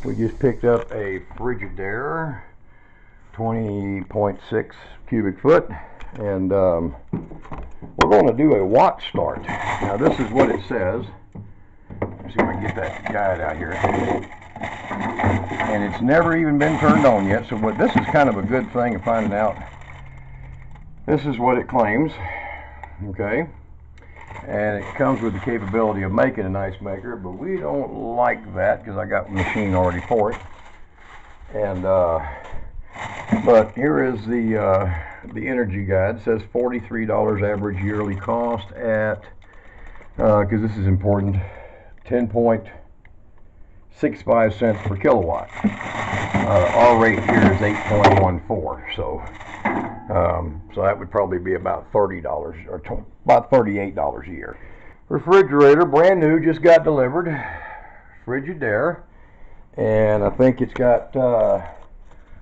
We just picked up a Frigidaire 20.6 cubic foot, and we're going to do a watt start. Now this is what it says. Let's see if I can get that guide out here. And it's never even been turned on yet, so this is kind of a good thing of finding out. This is what it claims, okay? And it comes with the capability of making an ice maker, but we don't like that because I got a machine already for it. And but here is the energy guide. It says $43 average yearly cost at, because this is important, 10.65 cents per kilowatt. Our rate here is 8.14, so that would probably be about $30 or about $38 a year. Refrigerator, brand new, just got delivered. Frigidaire, and I think it's got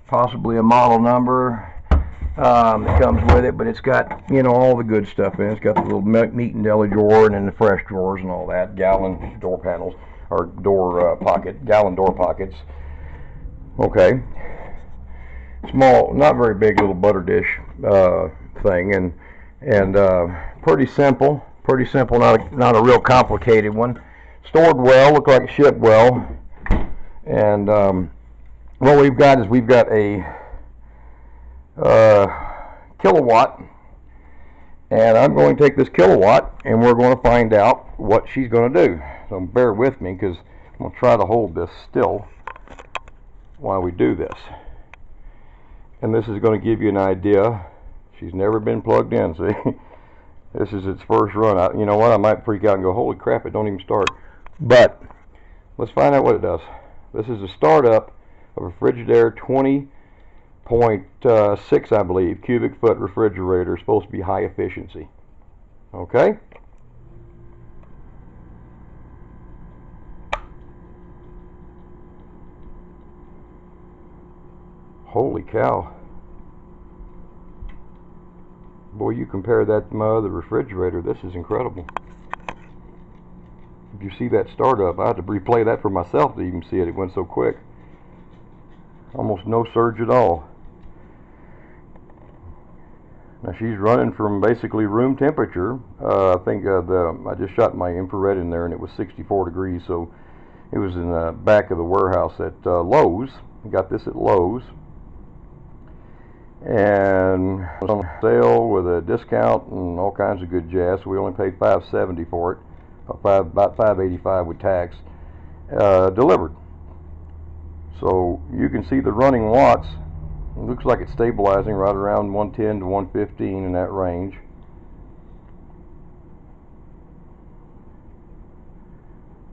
possibly a model number that comes with it, but it's got, you know, all the good stuff in it. It's got the little meat and deli drawer and then the fresh drawers and all that, gallon door panels or door gallon door pockets. Okay. Small, not very big, little butter dish thing, and pretty simple, not a real complicated one. Stored well, looked like it shipped well, and what we've got is a kilowatt, and I'm going to take this kilowatt and we're going to find out what she's going to do. So bear with me because I'm going to try to hold this still while we do this. And this is going to give you an idea. She's never been plugged in, see? This is its first run. You know what? I might freak out and go, holy crap, it don't even start. But let's find out what it does. This is a startup of a Frigidaire 20.6, I believe, cubic foot refrigerator. Supposed to be high efficiency. Okay? Holy cow. Boy, you compare that to my other refrigerator, this is incredible. If you see that startup, I had to replay that for myself to even see it. It went so quick. Almost no surge at all. Now she's running from basically room temperature. I think I just shot my infrared in there and it was 64 degrees, so it was in the back of the warehouse at Lowe's. Got this at Lowe's. And it was on sale with a discount and all kinds of good jazz. So we only paid $5.70 for it, about $5.85 with tax, delivered. So you can see the running watts. It looks like it's stabilizing right around 110 to 115 in that range.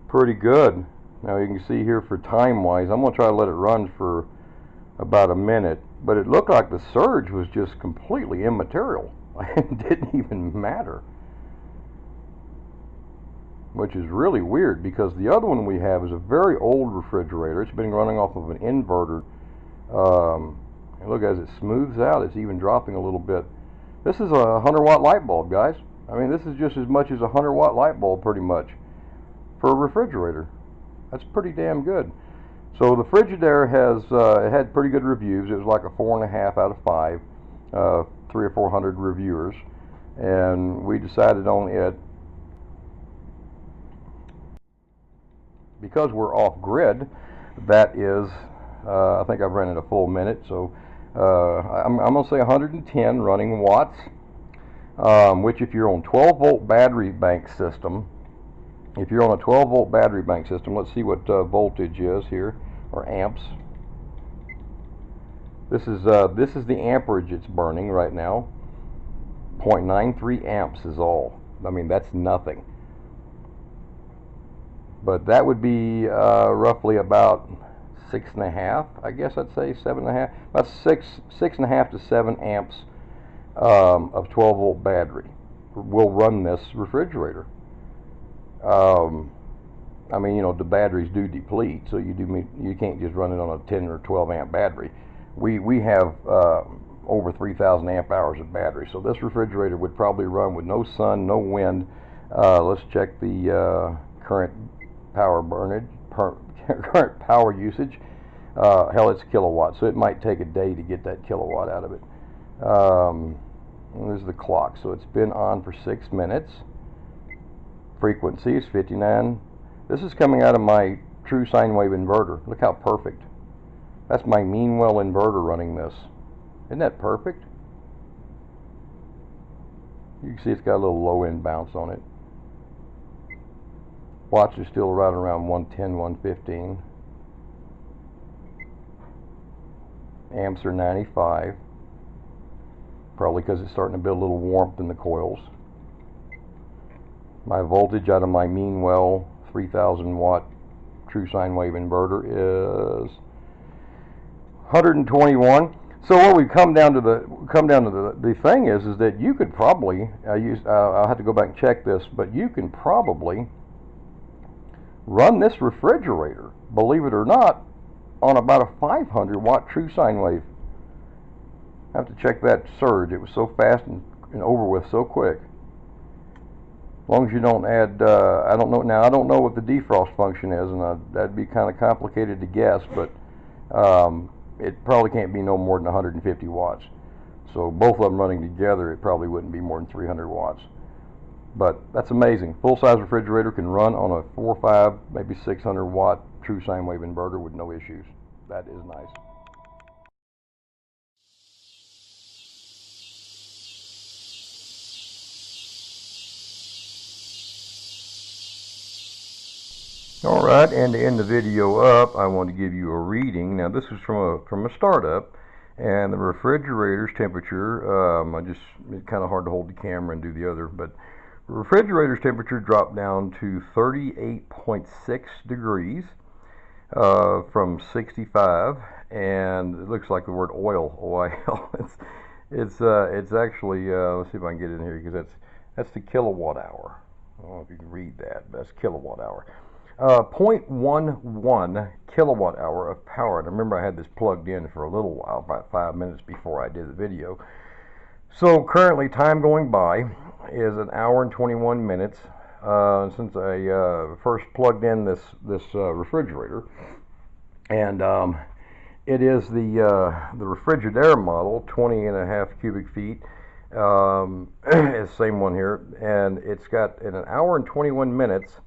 Pretty good. Now you can see here for time-wise, I'm going to try to let it run for about a minute. But it looked like the surge was just completely immaterial. It didn't even matter. Which is really weird because the other one we have is a very old refrigerator. It's been running off of an inverter. And look, as it smooths out, it's even dropping a little bit. This is a 100-watt light bulb, guys. I mean, this is just as much as a 100-watt light bulb pretty much for a refrigerator. That's pretty damn good. So the Frigidaire has it had pretty good reviews. It was like a 4.5 out of 5, 300 or 400 reviewers, and we decided on it because we're off grid. That is, I think I've run it a full minute, so I'm going to say 110 running watts, which if you're on 12-volt battery bank system. If you're on a 12-volt battery bank system, let's see what voltage is here, or amps. This is the amperage it's burning right now. 0.93 amps is all. I mean, that's nothing. But that would be roughly about 6.5. I guess I'd say 7.5. About 6.5 to 7 amps of 12-volt battery will run this refrigerator. I mean, you know, the batteries do deplete, so you can't just run it on a 10 or 12 amp battery. We have over 3,000 amp hours of battery, so this refrigerator would probably run with no sun, no wind. Let's check the current power current power usage. Hell, it's kilowatts, so it might take a day to get that kilowatt out of it. And there's the clock, so it's been on for 6 minutes. Frequency is 59. This is coming out of my true sine wave inverter. Look how perfect. That's my Meanwell inverter running this. Isn't that perfect? You can see it's got a little low end bounce on it. Watts is still right around 110, 115. Amps are 95. Probably because it's starting to build a little warmth in the coils. My voltage out of my Meanwell 3000 watt true sine wave inverter is 121. So what we come down to the thing is that you could probably I'll have to go back and check this, but you can probably run this refrigerator, believe it or not, on about a 500 watt true sine wave. I have to check that surge. It was so fast and over with so quick. As long as you don't add, I don't know now. I don't know what the defrost function is, and that'd be kind of complicated to guess. But it probably can't be no more than 150 watts. So both of them running together, it probably wouldn't be more than 300 watts. But that's amazing. Full-size refrigerator can run on a 4, 5, maybe 600 watt true sine wave inverter with no issues. That is nice. Alright, and to end the video up, I want to give you a reading. Now this is from a startup, and the refrigerator's temperature, it's kind of hard to hold the camera and do the other, but the refrigerator's temperature dropped down to 38.6 degrees from 65, and it looks like the word oil. It's actually, let's see if I can get it in here, because that's the kilowatt hour. I don't know if you can read that, but that's kilowatt hour. 0.11 kilowatt hour of power. And I remember I had this plugged in for a little while, about 5 minutes before I did the video. So currently, time going by is 1 hour and 21 minutes since I first plugged in this refrigerator, and it is the Refrigerator model, 20.5 cubic feet. It's the same one here, and it's got in 1 hour and 21 minutes.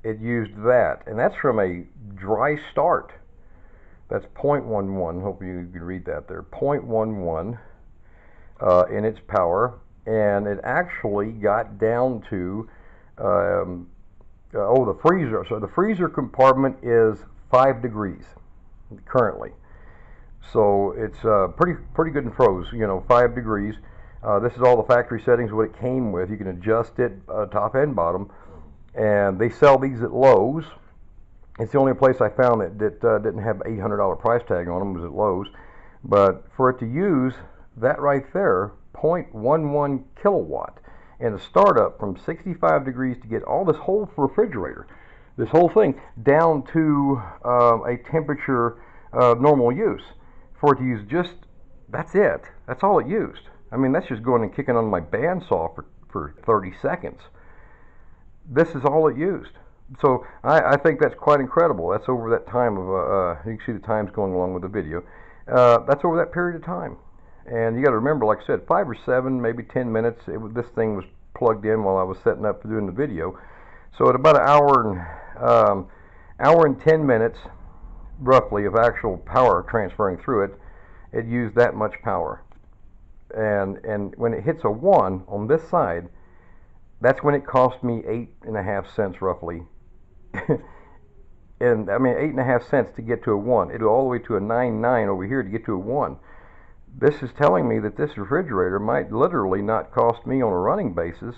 It used that, and that's from a dry start. That's 0.11. Hope you can read that there. 0.11 in its power, and it actually got down to the freezer. So the freezer compartment is 5 degrees currently. So it's pretty good and froze. 5 degrees. This is all the factory settings, what it came with. You can adjust it top and bottom. And they sell these at Lowe's. It's the only place I found that didn't have $800 price tag on them, was at Lowe's. But for it to use that right there, 0.11 kilowatt, and a startup from 65 degrees to get all this whole refrigerator, this whole thing, down to a temperature of normal use. For it to use that's it. That's all it used. I mean, that's just going and kicking on my bandsaw for 30 seconds. This is all it used. So I think that's quite incredible. That's over that time of, you can see the times going along with the video. That's over that period of time. And you got to remember, like I said, 5 or 7, maybe 10 minutes, this thing was plugged in while I was setting up for doing the video. So at about an hour and 10 minutes, roughly, of actual power transferring through it, it used that much power. And when it hits a 1 on this side, that's when it cost me 8.5 cents roughly. And I mean 8.5 cents to get to a 1. It'll all the way to a 9.9 over here to get to a 1. This is telling me that this refrigerator might literally not cost me on a running basis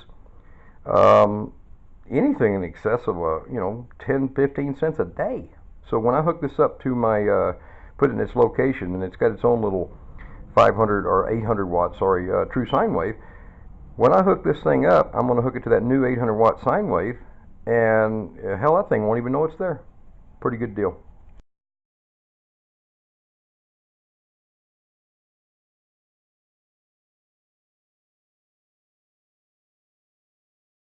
anything in excess of 10-15 cents a day. So when I hook this up to my put it in its location, and it's got its own little 500 or 800 watt true sine wave. When I hook this thing up, I'm going to hook it to that new 800 watt sine wave, and hell, that thing won't even know it's there. Pretty good deal.